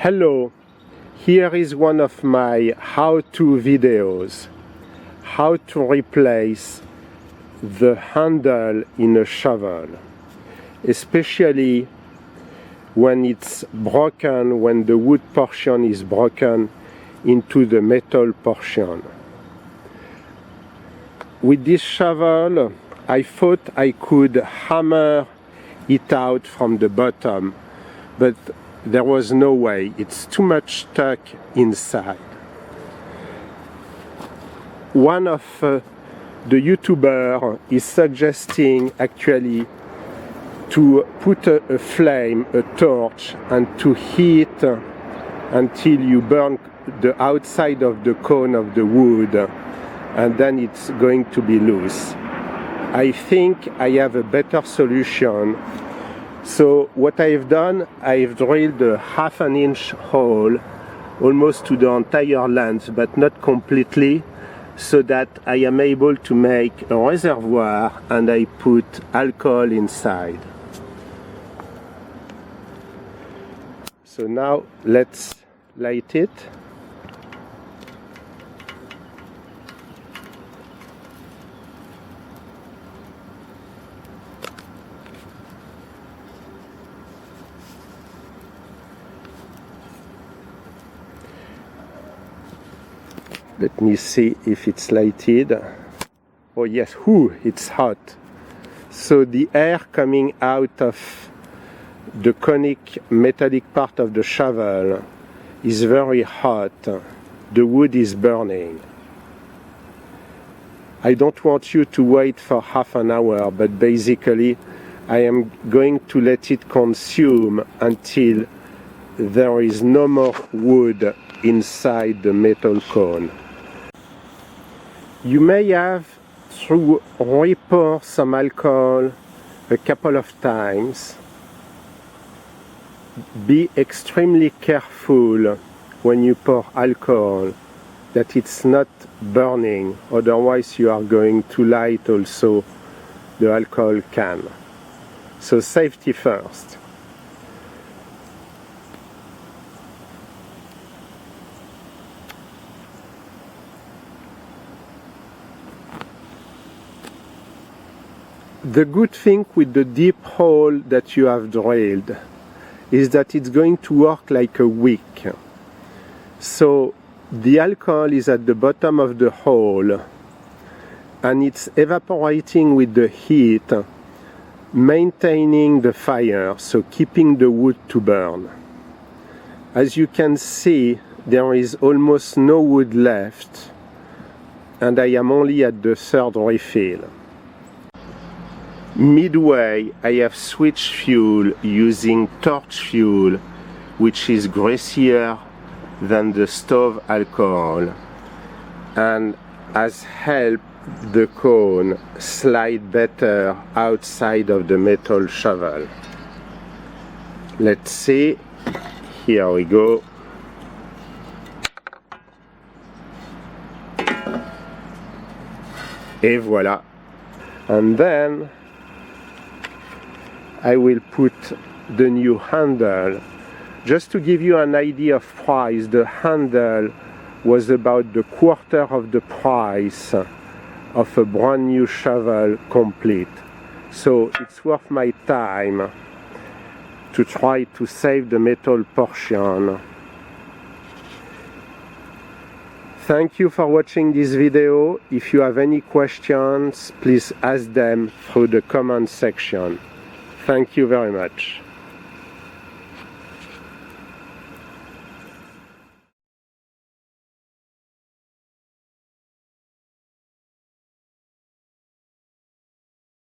Hello, here is one of my how-to videos. How to replace the handle in a shovel, especially when it's broken, when the wood portion is broken into the metal portion. With this shovel, I thought I could hammer it out from the bottom, but there was no way. It's too much stuck inside. One of the YouTubers is suggesting actually to put a flame, a torch, and to heat until you burn the outside of the cone of the wood, and then it's going to be loose. I think I have a better solution. So what I've done, I've drilled a ½ inch hole almost to the entire length, but not completely, so that I am able to make a reservoir and I put alcohol inside. So now let's light it. Let me see if it's lighted. Oh yes, it's hot. So the air coming out of the conic metallic part of the shovel is very hot. The wood is burning. I don't want you to wait for half an hour, but basically I am going to let it consume until there is no more wood inside the metal cone. You may have to re-pour some alcohol a couple of times. Be extremely careful when you pour alcohol that it's not burning, otherwise you are going to light also the alcohol can. So safety first. The good thing with the deep hole that you have drilled is that it's going to work like a wick. So the alcohol is at the bottom of the hole and it's evaporating with the heat, maintaining the fire, so keeping the wood to burn. As you can see, there is almost no wood left and I am only at the third refill. Midway, I have switched fuel using torch fuel, which is greasier than the stove alcohol and has helped the cone slide better outside of the metal shovel. Let's see. Here we go. Et voilà. And then I will put the new handle. Just to give you an idea of price, the handle was about the quarter of the price of a brand new shovel complete. So it's worth my time to try to save the metal portion. Thank you for watching this video. If you have any questions, please ask them through the comment section. Thank you very much.